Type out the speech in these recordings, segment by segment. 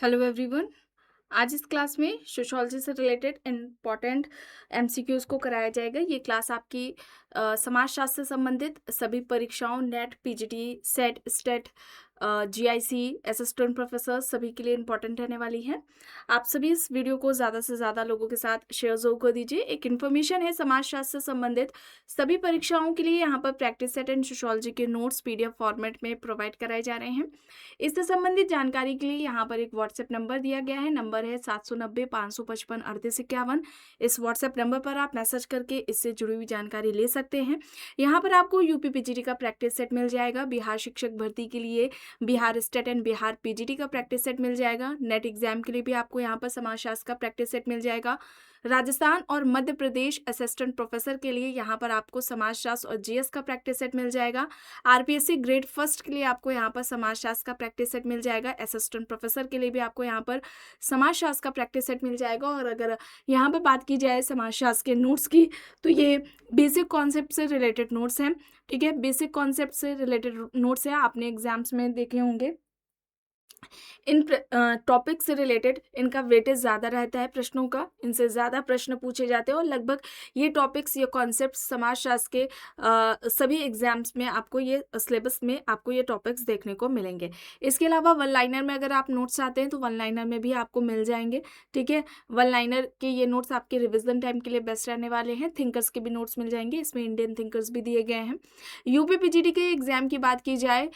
Hello everyone. आज इस class में सोशोलॉजी से रिलेटेड इम्पॉर्टेंट एमसीक्यूज को कराया जाएगा। ये क्लास आपकी समाजशास्त्र से संबंधित सभी परीक्षाओं net, PGT, set, state, GIC, assistant professor सभी के लिए इम्पॉर्टेंट रहने वाली है। आप सभी इस वीडियो को ज़्यादा से ज़्यादा लोगों के साथ शेयर जरूर कर दीजिए। एक इन्फॉर्मेशन है, समाजशास्त्र से संबंधित सभी परीक्षाओं के लिए यहाँ पर प्रैक्टिस सेट एंड सोशोलॉजी के नोट्स पीडीएफ फॉर्मेट में प्रोवाइड कराए जा रहे हैं। इससे संबंधित जानकारी के लिए यहाँ पर एक व्हाट्सएप नंबर दिया गया है। नंबर है 790-555-3851। इस व्हाट्सएप नंबर पर आप मैसेज करके इससे जुड़ी हुई जानकारी ले सकते हैं। यहाँ पर आपको यूपी पीजीटी का प्रैक्टिस सेट मिल जाएगा। बिहार शिक्षक भर्ती के लिए Bihar state and Bihar PGT का प्रैक्टिस सेट मिल जाएगा। नेट एग्जाम के लिए भी आपको यहाँ पर समाजशास्त्र का प्रैक्टिस सेट मिल जाएगा। राजस्थान और मध्य प्रदेश असिस्टेंट प्रोफेसर के लिए यहाँ पर आपको समाजशास्त्र और जीएस का प्रैक्टिस सेट मिल जाएगा। आरपीएससी ग्रेड फर्स्ट के लिए आपको यहाँ पर समाजशास्त्र का प्रैक्टिस सेट मिल जाएगा। असिस्टेंट प्रोफेसर के लिए भी आपको यहाँ पर समाजशास्त्र का प्रैक्टिस सेट मिल जाएगा। और अगर यहाँ पर बात की जाए समाजशास्त्र के नोट्स की, तो ये बेसिक कॉन्सेप्ट से रिलेटेड नोट्स हैं। ठीक है, बेसिक कॉन्सेप्ट से रिलेटेड नोट्स हैं, आपने एग्जाम्स में देखे होंगे। इन टॉपिक से रिलेटेड इनका वेटेज ज़्यादा रहता है प्रश्नों का, इनसे ज़्यादा प्रश्न पूछे जाते हैं और लगभग ये टॉपिक्स, ये कॉन्सेप्ट समाजशास्त्र के सभी एग्जाम्स में आपको ये सिलेबस में आपको ये टॉपिक्स देखने को मिलेंगे। इसके अलावा वन लाइनर में अगर आप नोट्स चाहते हैं तो वन लाइनर में भी आपको मिल जाएंगे। ठीक है, वन लाइनर के ये नोट्स आपके रिविजन टाइम के लिए बेस्ट रहने वाले हैं। थिंकर्स के भी नोट्स मिल जाएंगे, इसमें इंडियन थिंकर्स भी दिए गए हैं। यूपी पीजीटी के एग्जाम की बात की जाए,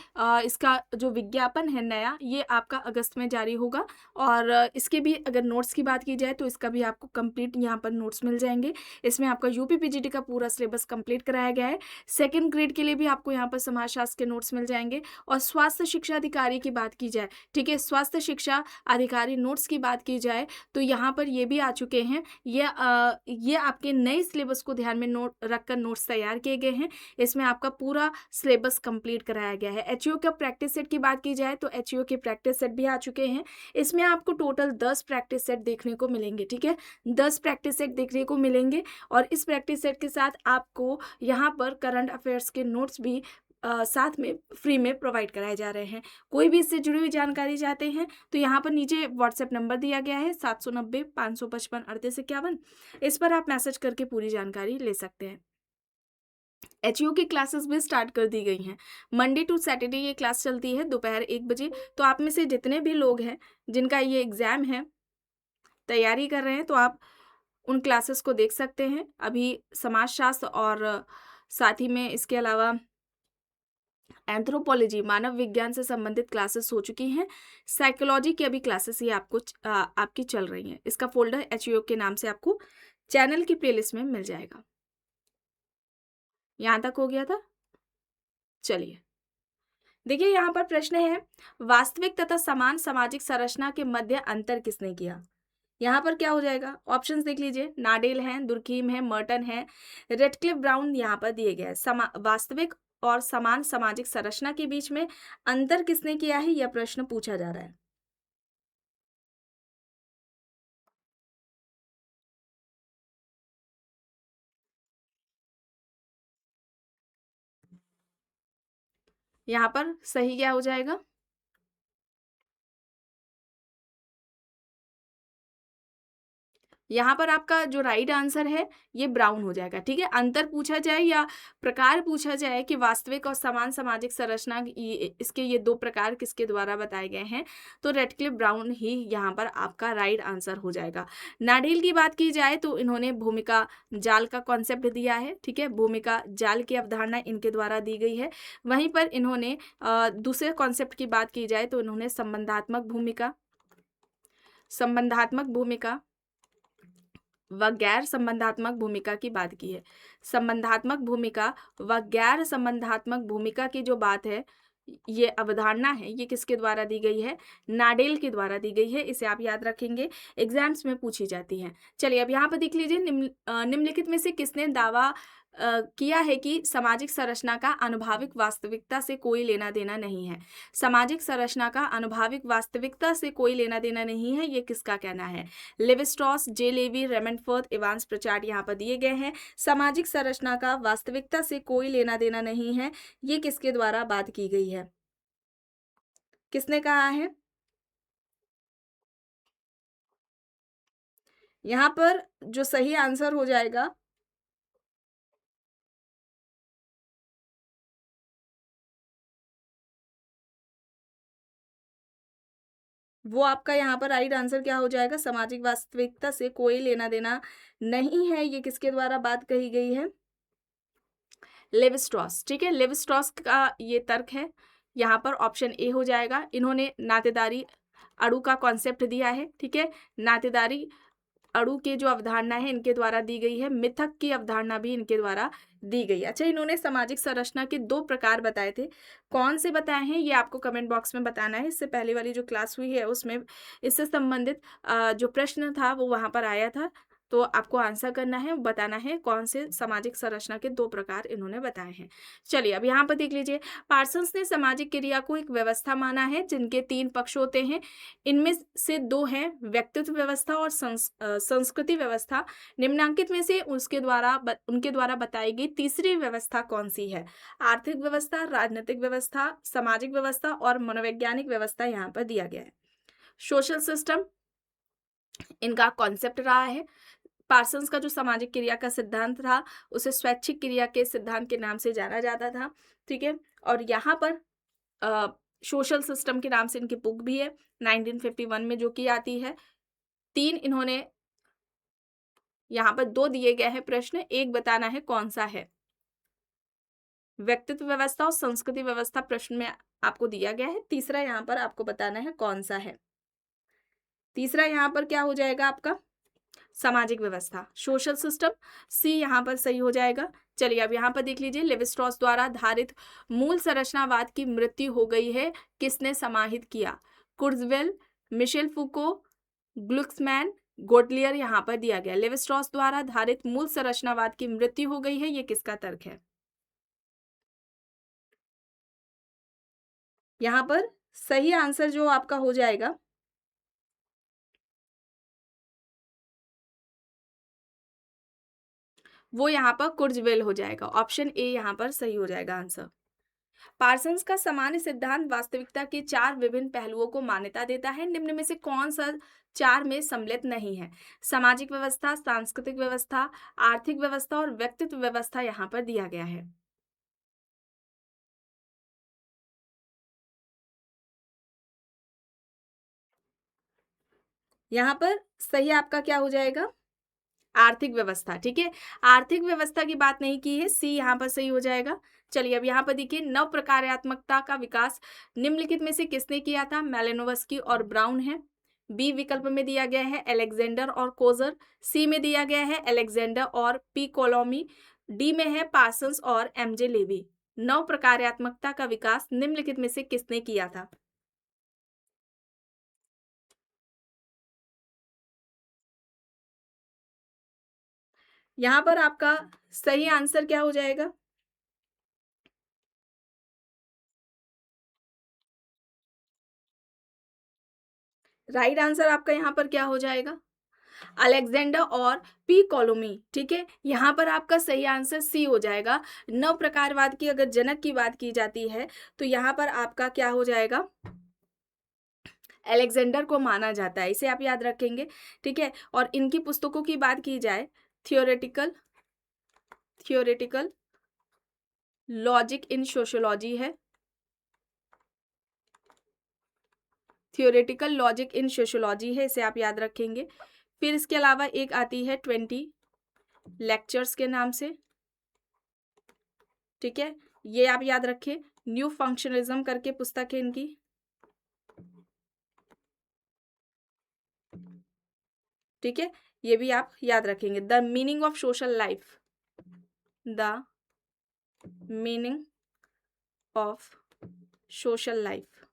इसका जो विज्ञापन है नया, ये आपका अगस्त में जारी होगा। और इसके भी अगर नोट्स की बात की जाए तो इसका भी आपको कंप्लीट यहाँ पर नोट्स मिल जाएंगे। इसमें आपका यूपी पीजीटी का पूरा सिलेबस कंप्लीट कराया गया है। सेकंड ग्रेड के लिए भी आपको यहाँ पर समाजशास्त्र के नोट्स मिल जाएंगे। और स्वास्थ्य शिक्षा अधिकारी की बात की जाए, ठीक है, स्वास्थ्य शिक्षा अधिकारी नोट्स की बात की जाए तो यहाँ पर ये भी आ चुके हैं। ये आपके नए सिलेबस को ध्यान में नोट रखकर नोट्स तैयार किए गए हैं। इसमें आपका पूरा सिलेबस कंप्लीट कराया गया है। एचईओ का प्रैक्टिस सेट की बात की जाए तो एचईओ के प्रैक्टिस सेट भी आ चुके हैं। इसमें आपको टोटल 10 प्रैक्टिस सेट देखने को मिलेंगे। ठीक है, 10 प्रैक्टिस सेट देखने को मिलेंगे। और इस प्रैक्टिस सेट के साथ आपको यहाँ पर करंट अफेयर्स के नोट्स भी साथ में फ्री में प्रोवाइड कराए जा रहे हैं। कोई भी इससे जुड़ी हुई जानकारी चाहते हैं तो यहाँ पर नीचे व्हाट्सएप नंबर दिया गया है 790-555-3851। इस पर आप मैसेज करके पूरी जानकारी ले सकते हैं। एचईओ की क्लासेस भी स्टार्ट कर दी गई हैं। मंडे टू सैटरडे ये क्लास चलती है दोपहर 1 बजे। तो आप में से जितने भी लोग हैं जिनका ये एग्ज़ाम है, तैयारी कर रहे हैं, तो आप उन क्लासेस को देख सकते हैं। अभी समाजशास्त्र और साथ ही में इसके अलावा एंथ्रोपोलॉजी, मानव विज्ञान से संबंधित क्लासेस हो चुकी हैं। साइकोलॉजी की अभी क्लासेस ये आपकी चल रही हैं। इसका फोल्डर एचईओ के नाम से आपको चैनल की प्लेलिस्ट में मिल जाएगा। यहाँ तक हो गया था। चलिए देखिए, यहाँ पर प्रश्न है, वास्तविक तथा समान सामाजिक संरचना के मध्य अंतर किसने किया। यहाँ पर क्या हो जाएगा, ऑप्शंस देख लीजिए। नाडेल है, दुर्कीम है, मर्टन है, रेडक्लिफ ब्राउन यहाँ पर दिए गए हैं। वास्तविक और समान सामाजिक संरचना के बीच में अंतर किसने किया है, यह प्रश्न पूछा जा रहा है। यहाँ पर सही क्या हो जाएगा, यहाँ पर आपका जो राइट आंसर है ये ब्राउन हो जाएगा। ठीक है, अंतर पूछा जाए या प्रकार पूछा जाए कि वास्तविक और समान सामाजिक संरचना इसके ये दो प्रकार किसके द्वारा बताए गए हैं, तो रेडक्लिफ ब्राउन ही यहाँ पर आपका राइट आंसर हो जाएगा। नाडेल की बात की जाए तो इन्होंने भूमिका जाल का कॉन्सेप्ट दिया है। ठीक है, भूमिका जाल की अवधारणा इनके द्वारा दी गई है। वहीं पर इन्होंने दूसरे कॉन्सेप्ट की बात की जाए तो इन्होंने संबंधात्मक भूमिका व गैर संबंधात्मक भूमिका की बात की है। संबंधात्मक भूमिका व गैर संबंधात्मक भूमिका की जो बात है, ये अवधारणा है, ये किसके द्वारा दी गई है, नाडेल के द्वारा दी गई है। इसे आप याद रखेंगे, एग्जाम्स में पूछी जाती है। चलिए अब यहाँ पर देख लीजिए, निम्नलिखित में से किसने दावा किया है कि सामाजिक संरचना का अनुभाविक वास्तविकता से कोई लेना देना नहीं है। सामाजिक संरचना का अनुभाविक वास्तविकता से कोई लेना देना नहीं है, ये किसका कहना है। लेवी स्ट्रॉस, जे लेवी, रेमंडफोर्ड, इवांस प्रचार्ड यहाँ पर दिए गए हैं। सामाजिक संरचना का वास्तविकता से कोई लेना देना नहीं है, ये किसके द्वारा बात की गई है, किसने कहा है। यहाँ पर जो सही आंसर हो जाएगा वो आपका यहाँ पर राइट आंसर क्या हो जाएगा, सामाजिक वास्तविकता से कोई लेना देना नहीं है। ये किसके द्वारा बात कही गई है, लेव स्ट्रॉस। ठीक है, लेव स्ट्रॉस का ये तर्क है, यहाँ पर ऑप्शन ए हो जाएगा। इन्होंने नातेदारी अणु का कॉन्सेप्ट दिया है। ठीक है, नातेदारी अणु के जो अवधारणा है इनके द्वारा दी गई है, मिथक की अवधारणा भी इनके द्वारा दी गई है। अच्छा, इन्होंने सामाजिक संरचना के 2 प्रकार बताए थे, कौन से बताए हैं ये आपको कमेंट बॉक्स में बताना है। इससे पहले वाली जो क्लास हुई है उसमें इससे संबंधित जो प्रश्न था वो वहाँ पर आया था, तो आपको आंसर करना है, बताना है कौन से सामाजिक संरचना के 2 प्रकार इन्होंने बताए हैं। चलिए अब यहाँ पर देख लीजिए, पार्सन्स ने सामाजिक क्रिया को एक व्यवस्था माना है जिनके 3 पक्ष होते हैं। इनमें से 2 हैं व्यक्तित्व व्यवस्था और संस्कृति व्यवस्था। निम्नांकित में से उनके द्वारा बताई गई तीसरी व्यवस्था कौन सी है? आर्थिक व्यवस्था, राजनीतिक व्यवस्था, सामाजिक व्यवस्था और मनोवैज्ञानिक व्यवस्था यहाँ पर दिया गया है। सोशल सिस्टम इनका कॉन्सेप्ट रहा है। पार्सन्स का जो सामाजिक क्रिया का सिद्धांत था उसे स्वैच्छिक क्रिया के सिद्धांत के नाम से जाना जाता था। ठीक है, और यहाँ पर सोशल सिस्टम के नाम से इनकी बुक भी है 1951 में जो की आती है। 3 इन्होंने यहाँ पर 2 दिए गए हैं प्रश्न, एक बताना है कौन सा है। व्यक्तित्व व्यवस्था और संस्कृति व्यवस्था प्रश्न में आपको दिया गया है, तीसरा यहाँ पर आपको बताना है कौन सा है। तीसरा यहाँ पर क्या हो जाएगा आपका, सामाजिक व्यवस्था, सोशल सिस्टम। सी यहाँ पर सही हो जाएगा। चलिए अब यहाँ पर देख लीजिए, लेवी स्ट्रॉस द्वारा धारित मूल संरचनावाद की मृत्यु हो गई है, किसने समाहित किया? कुर्जवेल, मिशेल फूको, ग्लुक्समैन, गोटलियर यहाँ पर दिया गया। लेवी स्ट्रॉस द्वारा धारित मूल संरचनावाद की मृत्यु हो गई है, ये किसका तर्क है? यहाँ पर सही आंसर जो आपका हो जाएगा वो यहाँ पर कुर्जवेल हो जाएगा। ऑप्शन ए यहाँ पर सही हो जाएगा आंसर। पार्सन्स का सामान्य सिद्धांत वास्तविकता के 4 विभिन्न पहलुओं को मान्यता देता है, निम्न में से कौन सा 4 में सम्मिलित नहीं है? सामाजिक व्यवस्था, सांस्कृतिक व्यवस्था, आर्थिक व्यवस्था और व्यक्तित्व व्यवस्था यहाँ पर दिया गया है। यहाँ पर सही आपका क्या हो जाएगा, आर्थिक व्यवस्था। ठीक है, आर्थिक व्यवस्था की बात नहीं की है, सी यहाँ पर सही हो जाएगा। चलिए अब यहाँ पर देखिए, नव प्रकार्यात्मकता का विकास निम्नलिखित में से किसने किया था? मेलिनोवस्की और ब्राउन है। बी विकल्प में दिया गया है अलेक्जेंडर और कोजर। सी में दिया गया है अलेक्जेंडर और पी कोलोमी। डी में है पार्सन्स और एमजे लेवी। नव प्रकार्यात्मकता का विकास निम्नलिखित में से किसने किया था? यहाँ पर आपका सही आंसर क्या हो जाएगा? राइट आंसर आपका यहाँ पर क्या हो जाएगा? अलेक्जेंडर और पी कॉलोमी। ठीक है, यहाँ पर आपका सही आंसर सी हो जाएगा। नव प्रकारवाद की अगर जनक की बात की जाती है तो यहाँ पर आपका क्या हो जाएगा, अलेक्जेंडर को माना जाता है, इसे आप याद रखेंगे। ठीक है, और इनकी पुस्तकों की बात की जाए, थियोरेटिकल लॉजिक इन सोशियोलॉजी है, थियोरेटिकल लॉजिक इन सोशियोलॉजी है, इसे आप याद रखेंगे। फिर इसके अलावा एक आती है 20 लेक्चर्स के नाम से। ठीक है, ये आप याद रखें। न्यू फंक्शनलिज्म करके पुस्तक है इनकी। ठीक है, ये भी आप याद रखेंगे। The meaning of social life, the meaning of social life.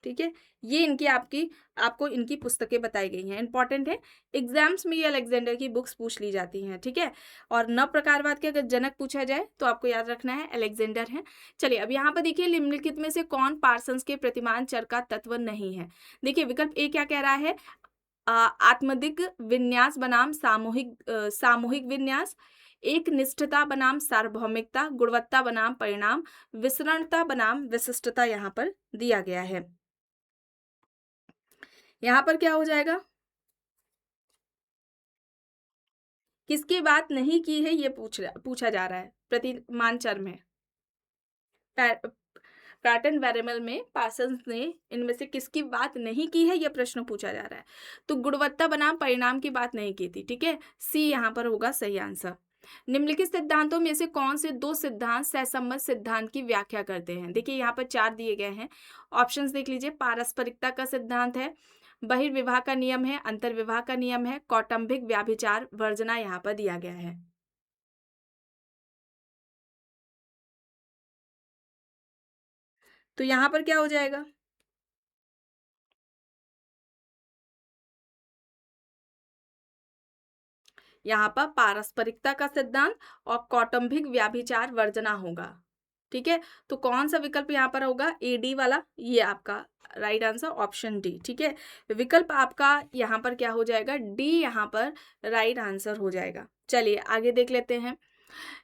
ठीक है, ये इनकी आपको इनकी पुस्तकें बताई गई हैं, इंपॉर्टेंट है। एग्जाम्स में ये अलेक्जेंडर की बुक्स पूछ ली जाती हैं। ठीक है, और नव प्रकारवाद के अगर जनक पूछा जाए तो आपको याद रखना है अलेक्जेंडर है। चलिए अब यहाँ पर देखिए, निम्नलिखित में से कौन पार्सन्स के प्रतिमान चर का तत्व नहीं है? देखिए विकल्प ए क्या कह रहा है, आत्मदिक विन्यास बनाम सामूहिक विन्यास, एक निष्ठता बनाम सार्वभौमिकता, गुणवत्ता बनाम परिणाम, विसरणता बनाम विशिष्टता यहाँ पर दिया गया है। यहाँ पर क्या हो जाएगा, किसकी बात नहीं की है ये पूछा जा रहा है। प्रतिमान चर में पैटर्न वेरिएबल में पार्सन्स ने इनमें से किसकी बात नहीं की है, यह प्रश्न पूछा जा रहा है। तो गुणवत्ता बनाम परिणाम की बात नहीं की थी, ठीक है। सी यहाँ पर होगा सही आंसर। निम्नलिखित सिद्धांतों में से कौन से दो सिद्धांत सहसंबंध सिद्धांत की व्याख्या करते हैं? देखिए यहाँ पर 4 दिए गए हैं, ऑप्शंस देख लीजिए। पारस्परिकता का सिद्धांत है, बहिर्विवाह का नियम है, अंतर्विवाह का नियम है, कौटुंबिक व्याभिचार वर्जना यहाँ पर दिया गया है। तो यहाँ पर क्या हो जाएगा? यहाँ पर पारस्परिकता का सिद्धांत और कौटुंबिक व्याभिचार वर्जना होगा, ठीक है। तो कौन सा विकल्प यहाँ पर होगा? ए डी वाला, ये आपका राइट आंसर ऑप्शन डी, ठीक है। विकल्प आपका यहाँ पर क्या हो जाएगा? डी यहाँ पर राइट आंसर हो जाएगा। चलिए आगे देख लेते हैं।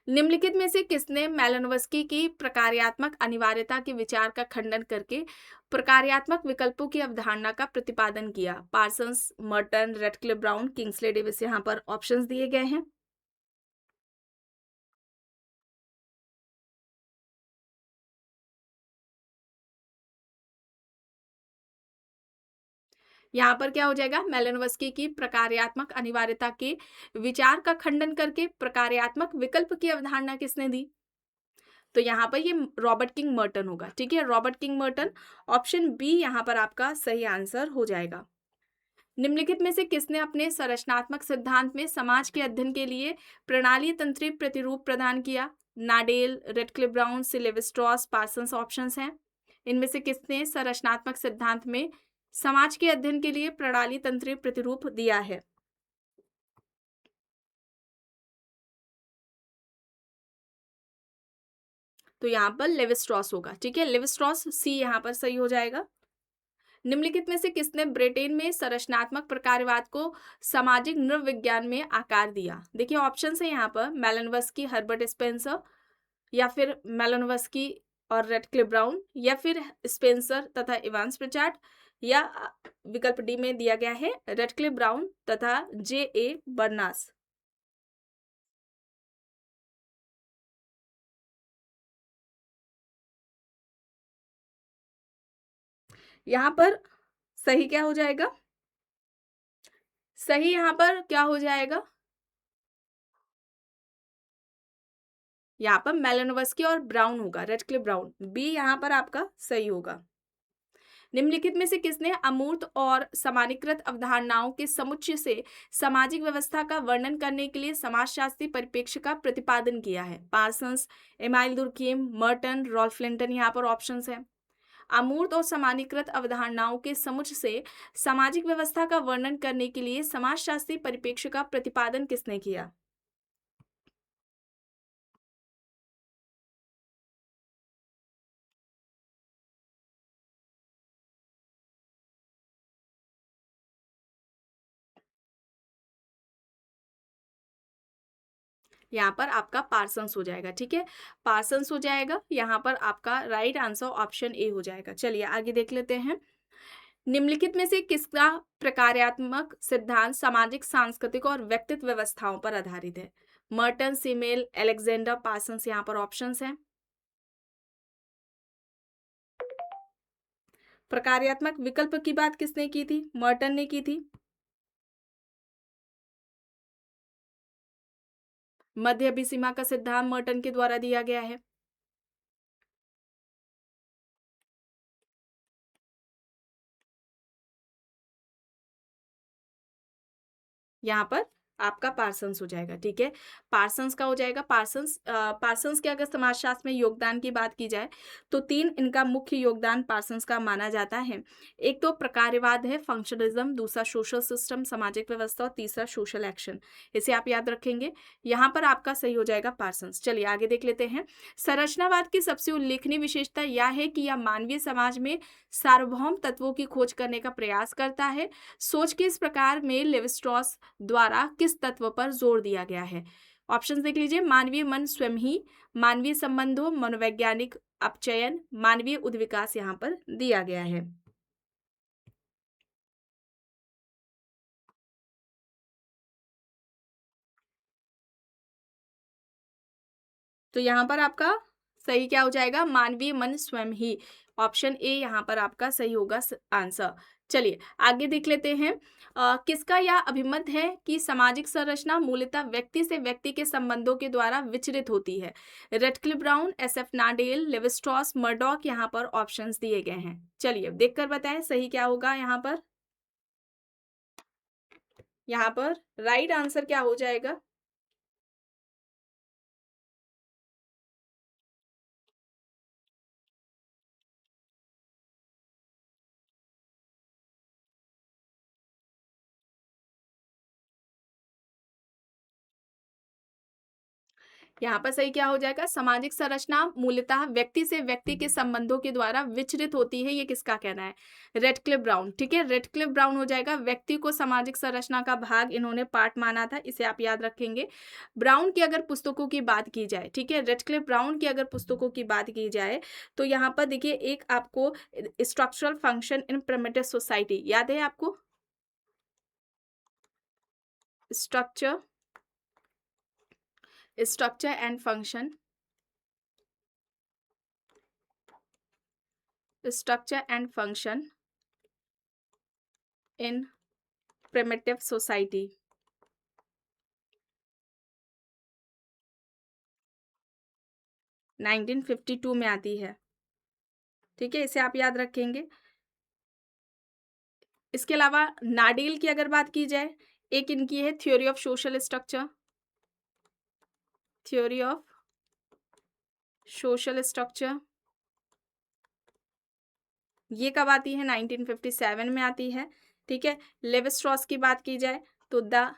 निम्नलिखित में से किसने मेलानोव्स्की की प्रकार्यात्मक अनिवार्यता के विचार का खंडन करके प्रकार्यात्मक विकल्पों की अवधारणा का प्रतिपादन किया? Parsons, Merton, Radcliffe Brown, Kingsley Davis यहाँ पर ऑप्शंस दिए गए हैं। यहाँ पर क्या हो जाएगा? मेलानोव्स्की की प्रकार्यात्मक अनिवार्यता के विचार का खंडन करके प्रकार्यात्मक विकल्प की अवधारणा किसने दी? तो यहाँ पर ये रॉबर्ट किंग मर्टन होगा, ठीक है। Robert King Merton, option B यहाँ पर आपका सही आंसर हो जाएगा। निम्नलिखित में से किसने अपने संरचनात्मक सिद्धांत में समाज के अध्ययन के लिए प्रणाली तंत्रीय प्रतिरूप प्रदान किया? नाडेल, रेडक्लिफ ब्राउन, सी लेवी स्ट्रॉस, पार्सन्स ऑप्शंस हैं। इनमें से किसने संरचनात्मक सिद्धांत में समाज के अध्ययन के लिए प्रणाली तंत्रीय प्रतिरूप दिया है? तो यहाँ पर लेवी स्ट्रॉस होगा, ठीक है। लेवी स्ट्रॉस, सी यहाँ पर सही हो जाएगा। निम्नलिखित में से किसने ब्रिटेन में संरचनात्मक प्रकारवाद को सामाजिक नृविज्ञान में आकार दिया? देखिए ऑप्शन है यहाँ पर, मेलानोव्स्की, हर्बर्ट स्पेंसर, या फिर मेलानोव्स्की और रेडक्लिफ ब्राउन, या फिर स्पेंसर तथा इवांस प्रिचार्ड, या विकल्प डी में दिया गया है रेडक्लिफ ब्राउन तथा जे ए बर्नास। यहाँ पर सही क्या हो जाएगा? सही यहाँ पर क्या हो जाएगा? यहाँ पर मेलानोव्स्की और ब्राउन होगा, रेडक्लिफ ब्राउन, बी यहाँ पर आपका सही होगा। निम्नलिखित में से किसने अमूर्त और सामान्यीकृत अवधारणाओं के समुच्चय से सामाजिक व्यवस्था का वर्णन करने के लिए समाजशास्त्री परिप्रेक्ष्य का प्रतिपादन किया है? Parsons, Emile Durkheim, Merton, Ralph Linton यहाँ पर ऑप्शंस हैं। अमूर्त और सामान्यीकृत अवधारणाओं के समुच्चय से सामाजिक व्यवस्था का वर्णन करने के लिए समाजशास्त्री परिप्रेक्ष्य का प्रतिपादन किसने किया? यहाँ पर आपका पार्सन्स हो जाएगा, ठीक है। पार्सन्स हो जाएगा, यहाँ पर आपका राइट आंसर ऑप्शन ए हो जाएगा। चलिए आगे देख लेते हैं। निम्नलिखित में से किसका प्रकार्यात्मक सिद्धांत सामाजिक, सांस्कृतिक और व्यक्तित्व व्यवस्थाओं पर आधारित है? मर्टन, सीमेल, अलेक्जेंडर, पार्सन्स यहाँ पर ऑप्शंस हैं। प्रकार्यात्मक विकल्प की बात किसने की थी? मर्टन ने की थी। मध्य अभिसीमा का सिद्धांत मर्टन के द्वारा दिया गया है। यहाँ पर आपका पार्सन्स हो जाएगा, ठीक है। पार्सन्स का हो जाएगा। पार्सन्स के अगर समाजशास्त्र में योगदान की बात की जाए तो 3 इनका मुख्य योगदान पार्सन्स का माना जाता है। एक तो प्रकारवाद है, फंक्शनलिज्म, दूसरा सोशल सिस्टम, सामाजिक व्यवस्था, और तीसरा सोशल एक्शन। इसे आप याद रखेंगे। यहाँ पर आपका सही हो जाएगा पार्सन्स। चलिए आगे देख लेते हैं। संरचनावाद की सबसे उल्लेखनीय विशेषता यह है कि यह मानवीय समाज में सार्वभौम तत्वों की खोज करने का प्रयास करता है। सोच के इस प्रकार में लेवी स्ट्रॉस द्वारा किस तत्व पर जोर दिया गया है? ऑप्शंस देख लीजिए। मानवीय मन स्वयं ही, मानवीय संबंधों, मनोवैज्ञानिक अपचयन, मानवीय उद्विकास यहाँ पर दिया गया है। तो यहाँ पर आपका सही क्या हो जाएगा, मानवीय मन स्वयं ही। ऑप्शन ए यहाँ पर आपका सही होगा आंसर। चलिए आगे देख लेते हैं। किसका यह अभिमत है कि सामाजिक संरचना मूलतः व्यक्ति से व्यक्ति के संबंधों के द्वारा विचरित होती है? Radcliffe Brown, S F Nadel, Levi Strauss, Murdock, यहाँ पर ऑप्शंस दिए गए हैं। चलिए देखकर बताएं सही क्या होगा यहाँ पर। यहाँ पर राइट आंसर क्या हो जाएगा? यहाँ पर सही क्या हो जाएगा, सामाजिक संरचना मूलतः व्यक्ति से व्यक्ति के संबंधों के द्वारा विचरित होती है, ये किसका कहना है? Radcliffe Brown. ठीक है, रेडक्लिफ ब्राउन हो जाएगा। व्यक्ति को सामाजिक संरचना का भाग इन्होंने पार्ट माना था, इसे आप याद रखेंगे। ब्राउन की अगर पुस्तकों की बात की जाए, ठीक है, रेडक्लिफ ब्राउन की अगर पुस्तकों की बात की जाए तो यहाँ पर देखिए एक आपको structural function in primitive society याद है आपको? Structure and function, structure and function in primitive society, 1952 में आती है। ठीक है, इसे आप याद रखेंगे। इसके अलावा नाडेल की अगर बात की जाए, एक इनकी है theory of social structure, theory of social structure, ये कब आती है? 1957 में आती है। ठीक है, लेवी स्ट्रॉस की बात की जाए तो the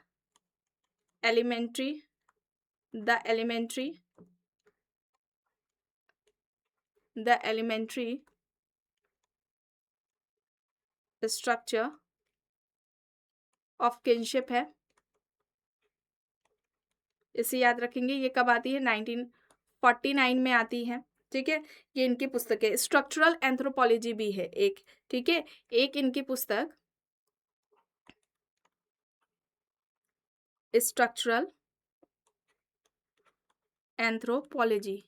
elementary structure of kinship है, इसे याद रखेंगे। ये कब आती है? 1949 में आती है। ठीक है, ये इनकी पुस्तक है। स्ट्रक्चरल एंथ्रोपोलॉजी भी है एक। ठीक है, एक इनकी पुस्तक स्ट्रक्चरल एंथ्रोपोलॉजी,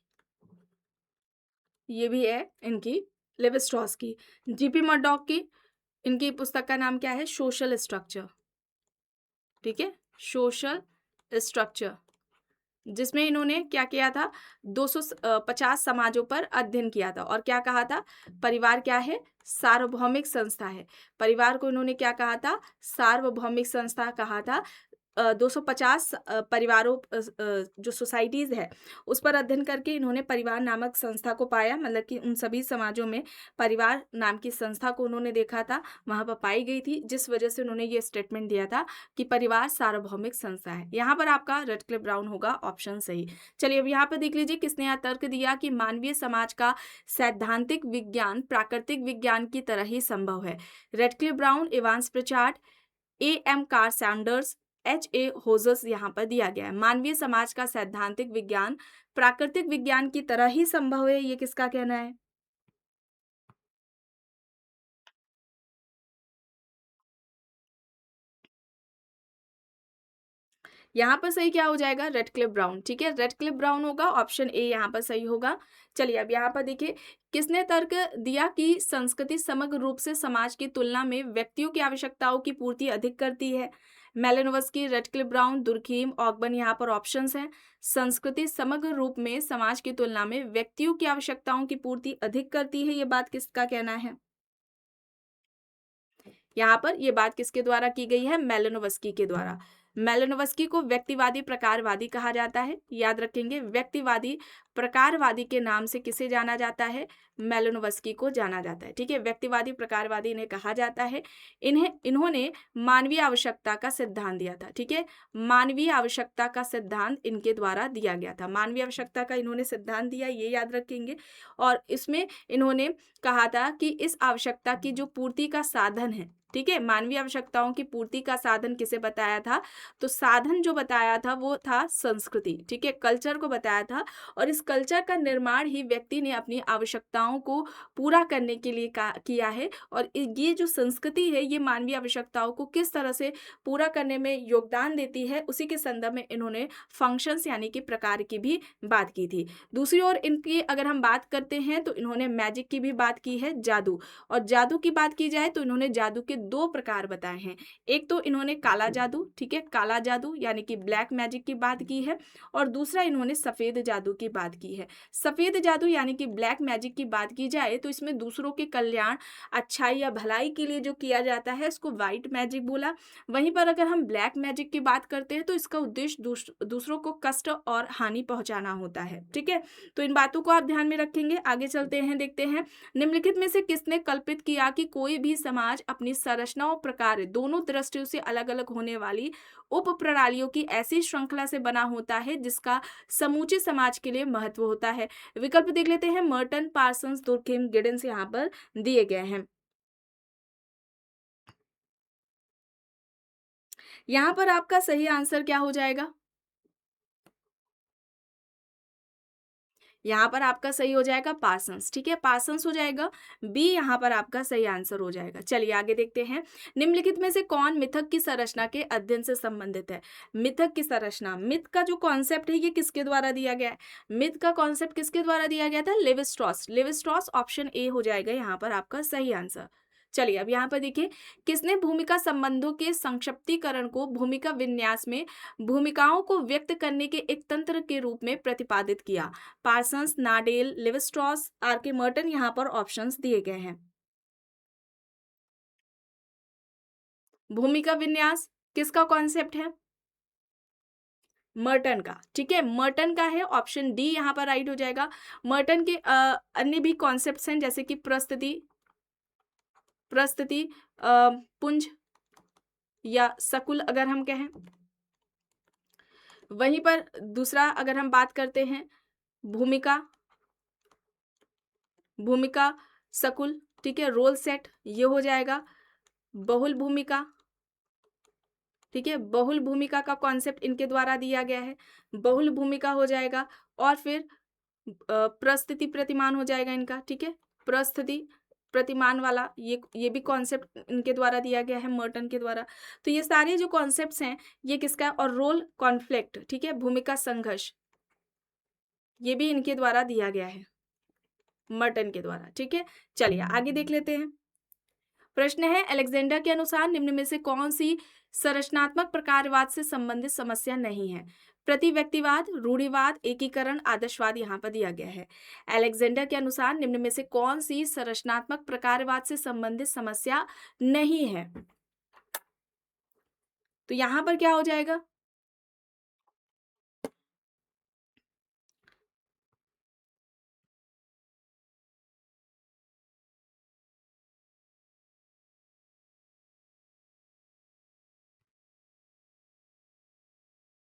ये भी है इनकी लेवी स्ट्रॉस की। जीपी मर्डॉक की इनकी पुस्तक का नाम क्या है? Social structure. ठीक है, सोशल स्ट्रक्चर, जिसमें इन्होंने क्या किया था? 250 समाजों पर अध्ययन किया था और क्या कहा था? परिवार क्या है? सार्वभौमिक संस्था है। परिवार को इन्होंने क्या कहा था? सार्वभौमिक संस्था कहा था। 250 परिवारों जो सोसाइटीज़ है उस पर अध्ययन करके इन्होंने परिवार नामक संस्था को पाया, मतलब कि उन सभी समाजों में परिवार नाम की संस्था को उन्होंने देखा था, वहाँ पर पाई गई थी, जिस वजह से उन्होंने ये स्टेटमेंट दिया था कि परिवार सार्वभौमिक संस्था है। यहाँ पर आपका रेडक्लिफ ब्राउन होगा ऑप्शन सही। चलिए अब यहाँ पर देख लीजिए किसने यहाँ तर्क दिया कि मानवीय समाज का सैद्धांतिक विज्ञान प्राकृतिक विज्ञान की तरह ही संभव है। Radcliffe Brown, Evans Pritchard, A.M. Carl Sanders, H.A. Hodges यहाँ पर दिया गया है। मानवीय समाज का सैद्धांतिक विज्ञान प्राकृतिक विज्ञान की तरह ही संभव है, ये किसका कहना है? यहाँ पर सही क्या हो जाएगा? Radcliffe Brown. ठीक है, रेडक्लिफ ब्राउन होगा, ऑप्शन ए यहाँ पर सही होगा। चलिए अब यहाँ पर देखिए किसने तर्क दिया कि संस्कृति समग्र रूप से समाज की तुलना में व्यक्तियों की आवश्यकताओं की पूर्ति अधिक करती है? मेलानोव्स्की, रेडक्लिफ ब्राउन, दुर्खीम, ऑकबर्न यहाँ पर ऑप्शंस हैं। संस्कृति समग्र रूप में समाज की तुलना में व्यक्तियों की आवश्यकताओं की पूर्ति अधिक करती है, ये बात किसका कहना है? यहाँ पर ये बात किसके द्वारा की गई है? मेलानोव्स्की के द्वारा। मेलानोव्स्की को व्यक्तिवादी प्रकारवादी कहा जाता है, याद रखेंगे। व्यक्तिवादी प्रकारवादी के नाम से किसे जाना जाता है? मेलानोव्स्की को जाना जाता है। ठीक है, व्यक्तिवादी प्रकारवादी इन्हें कहा जाता है। इन्होंने मानवीय आवश्यकता का सिद्धांत दिया था। ठीक है, मानवीय आवश्यकता का सिद्धांत इनके द्वारा दिया गया था। मानवीय आवश्यकता का इन्होंने सिद्धांत दिया, ये याद रखेंगे। और इसमें इन्होंने कहा था कि इस आवश्यकता की जो पूर्ति का साधन है, ठीक है, मानवीय आवश्यकताओं की पूर्ति का साधन किसे बताया था? तो साधन जो बताया था वो था संस्कृति, ठीक है, कल्चर को बताया था। और इस कल्चर का निर्माण ही व्यक्ति ने अपनी आवश्यकताओं को पूरा करने के लिए किया है। और ये जो संस्कृति है ये मानवीय आवश्यकताओं को किस तरह से पूरा करने में योगदान देती है, उसी के संदर्भ में इन्होंने फंक्शंस यानी कि प्रकार की भी बात की थी। दूसरी ओर इनकी अगर हम बात करते हैं तो इन्होंने मैजिक की भी बात की है, जादू। और जादू की बात की जाए तो इन्होंने जादू के 2 प्रकार बताए हैं। एक तो इन्होंने काला जादू, ठीक है, काला जादू यानी कि ब्लैक मैजिक की बात की है। और दूसरा इन्होंने सफ़ेद जादू की बात की है। सफ़ेद जादू यानी कि ब्लैक मैजिक की बात की जाए तो इसमें दूसरों के कल्याण, अच्छाई या भलाई के लिए जो किया जाता है इसको व्हाइट मैजिक बोला। वहीं पर अगर हम ब्लैक मैजिक की बात करते हैं तो इसका उद्देश्य दूसरों को कष्ट और हानि पहुंचाना होता है, ठीक है। तो इन बातों को आप ध्यान में रखेंगे। आगे चलते हैं, देखते हैं निम्नलिखित में से किसने कल्पित किया कि कोई भी समाज अपनी संरचना और प्रकार दोनों दृष्टियों से अलग अलग होने वाली उप प्रणालियों की ऐसी श्रृंखला से बना होता है जिसका समूचे समाज के लिए महत्व होता है। विकल्प देख लेते हैं, मर्टन, पार्सन्स, दुर्खेम, गिडेंस यहाँ पर दिए गए हैं। यहाँ पर आपका सही आंसर क्या हो जाएगा? यहाँ पर आपका सही हो जाएगा पार्सन्स, ठीक है, पार्सन्स हो जाएगा। बी यहाँ पर आपका सही आंसर हो जाएगा। चलिए आगे देखते हैं, निम्नलिखित में से कौन मिथक की संरचना के अध्ययन से संबंधित है? मिथक की संरचना, मिथ का जो कॉन्सेप्ट है ये किसके द्वारा दिया गया है? मिथ का कॉन्सेप्ट किसके द्वारा दिया गया था? Levi Strauss. Levi Strauss, option A हो जाएगा यहाँ पर आपका सही आंसर। चलिए अब यहाँ पर देखिए, किसने भूमिका संबंधों के संक्षिप्तीकरण को भूमिका विन्यास में भूमिकाओं को व्यक्त करने के एक तंत्र के रूप में प्रतिपादित किया? पार्सन्स, नाडेल, लिविस्ट्रॉस, आर के मर्टन, यहाँ पर ऑप्शंस दिए गए हैं। भूमिका विन्यास किसका कॉन्सेप्ट है? मर्टन का, ठीक है, मर्टन का है। ऑप्शन डी यहाँ पर राइट हो जाएगा। मर्टन के अन्य भी कॉन्सेप्ट्स हैं जैसे कि प्रस्तुति, प्रस्तुति, पुंज या सकुल अगर हम कहें। वहीं पर दूसरा अगर हम बात करते हैं, भूमिका, भूमिका, सकुल, ठीक है, रोल सेट ये हो जाएगा। बहुल भूमिका, ठीक है, बहुल भूमिका का कॉन्सेप्ट इनके द्वारा दिया गया है, बहुल भूमिका हो जाएगा। और फिर प्रस्तुति प्रतिमान हो जाएगा इनका, ठीक है, प्रस्तुति प्रतिमान वाला ये भी कॉन्सेप्ट इनके द्वारा दिया गया है, मर्टन के द्वारा। तो ये सारे जो कॉन्सेप्ट्स हैं ये किसका, और रोल कॉन्फ्लिक्ट, ठीक है, भूमिका संघर्ष, ये भी इनके द्वारा दिया गया है, मर्टन के द्वारा, ठीक है। चलिए आगे देख लेते हैं। प्रश्न है, अलेक्जेंडर के अनुसार निम्न में से कौन सी संरचनात्मक प्रकारवाद से संबंधित समस्या नहीं है? प्रति व्यक्तिवाद, रूढ़िवाद, एकीकरण, आदर्शवाद यहाँ पर दिया गया है। अलेक्जेंडर के अनुसार निम्न में से कौन सी संरचनात्मक प्रकारवाद से संबंधित समस्या नहीं है? तो यहाँ पर क्या हो जाएगा?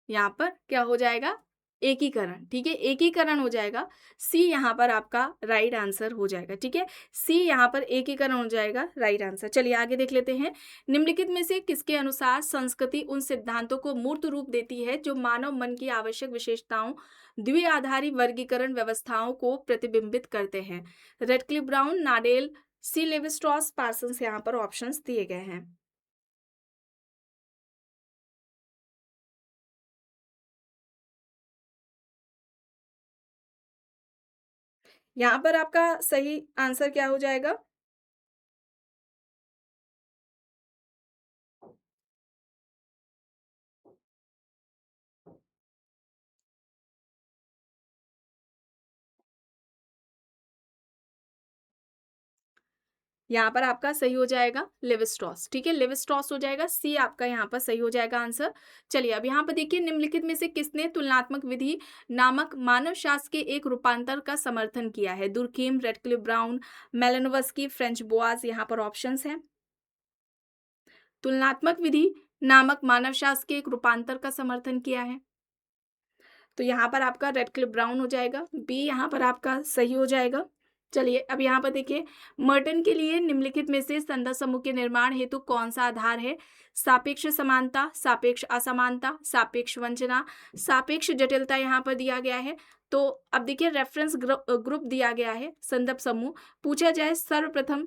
यहाँ पर क्या हो जाएगा? एकीकरण, ठीक है, एकीकरण हो जाएगा। सी यहाँ पर आपका राइट आंसर हो जाएगा, ठीक है, सी यहाँ पर एकीकरण हो जाएगा राइट आंसर। चलिए आगे देख लेते हैं, निम्नलिखित में से किसके अनुसार संस्कृति उन सिद्धांतों को मूर्त रूप देती है जो मानव मन की आवश्यक विशेषताओं, द्विआधारी वर्गीकरण व्यवस्थाओं को प्रतिबिंबित करते हैं? रेडक्लिफ ब्राउन, नाडेल, सी लेवी स्ट्रॉस, पार्सन्स, यहाँ पर ऑप्शंस दिए गए हैं। यहाँ पर आपका सही आंसर क्या हो जाएगा? यहाँ पर आपका सही हो जाएगा लेविस्ट्रॉस, ठीक है, लेविस्ट्रॉस हो जाएगा। सी आपका यहाँ पर सही हो जाएगा आंसर। चलिए अब यहाँ पर देखिए, निम्नलिखित में से किसने तुलनात्मक विधि नामक मानव शास्त्र के एक रूपांतर का समर्थन किया है? Durkheim, Radcliffe Brown, Malinowski, Franz Boas, यहाँ पर ऑप्शंस हैं। तुलनात्मक विधि नामक मानव शास्त्र के एक रूपांतर का समर्थन किया है, तो यहाँ पर आपका रेडक्लिफ ब्राउन हो जाएगा। बी यहाँ पर आपका सही हो जाएगा। चलिए अब यहाँ पर देखिए, मर्टन के लिए निम्नलिखित में से संदर्भ समूह के निर्माण हेतु कौन सा आधार है? सापेक्ष समानता, सापेक्ष असमानता, सापेक्ष वंचना, सापेक्ष जटिलता यहाँ पर दिया गया है। तो अब देखिए रेफरेंस ग्रुप दिया गया है, संदर्भ समूह पूछा जाए सर्वप्रथम,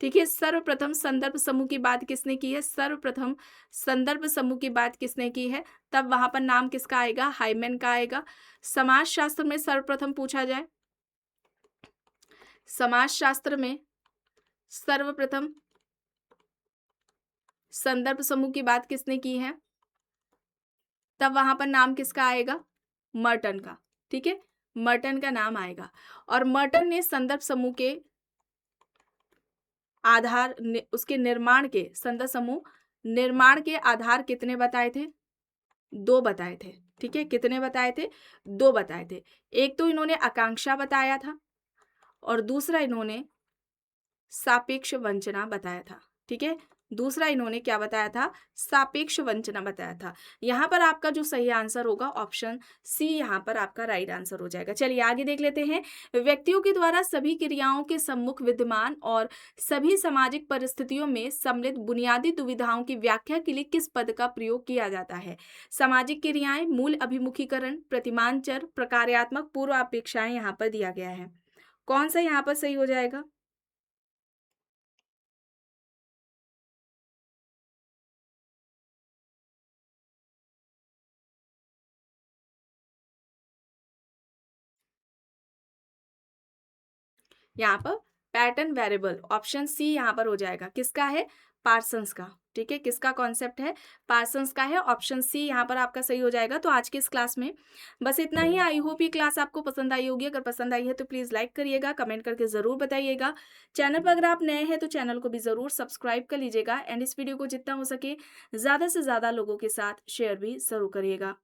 ठीक है, सर्वप्रथम संदर्भ समूह की बात किसने की है? सर्वप्रथम संदर्भ समूह की बात किसने की है? तब वहां पर नाम किसका आएगा? हाइमेन का आएगा। समाजशास्त्र में सर्वप्रथम पूछा जाए, समाजशास्त्र में सर्वप्रथम संदर्भ समूह की बात किसने की है? तब वहां पर नाम किसका आएगा? मर्टन का, ठीक है, मर्टन का नाम आएगा। और मर्टन ने संदर्भ समूह के आधार उसके निर्माण के, संदर्भ समूह निर्माण के आधार कितने बताए थे? 2 बताए थे, ठीक है, कितने बताए थे? 2 बताए थे। एक तो इन्होंने आकांक्षा बताया था और दूसरा इन्होंने सापेक्ष वंचना बताया था, ठीक है, दूसरा इन्होंने क्या बताया था? सापेक्ष वंचना बताया था। यहाँ पर आपका जो सही आंसर होगा ऑप्शन सी यहाँ पर आपका राइट आंसर हो जाएगा। चलिए आगे देख लेते हैं। व्यक्तियों के द्वारा सभी क्रियाओं के सम्मुख विद्यमान और सभी सामाजिक परिस्थितियों में सम्मिलित बुनियादी दुविधाओं की व्याख्या के लिए किस पद का प्रयोग किया जाता है? सामाजिक क्रियाएं, मूल अभिमुखीकरण, प्रतिमानचर, प्रकार्यात्मक पूर्वापेक्षाएं यहाँ पर दिया गया है। कौन सा यहाँ पर सही हो जाएगा? यहाँ पर पैटर्न वेरिएबल ऑप्शन सी यहाँ पर हो जाएगा। किसका है? पार्सन्स का, ठीक है, किसका कॉन्सेप्ट है? पार्सन्स का है। ऑप्शन सी यहाँ पर आपका सही हो जाएगा। तो आज के इस क्लास में बस इतना ही। आई होप ये क्लास आपको पसंद आई होगी। अगर पसंद आई है तो प्लीज़ लाइक करिएगा, कमेंट करके ज़रूर बताइएगा। चैनल पर अगर आप नए हैं तो चैनल को भी ज़रूर सब्सक्राइब कर लीजिएगा एंड इस वीडियो को जितना हो सके ज़्यादा से ज़्यादा लोगों के साथ शेयर भी ज़रूर करिएगा।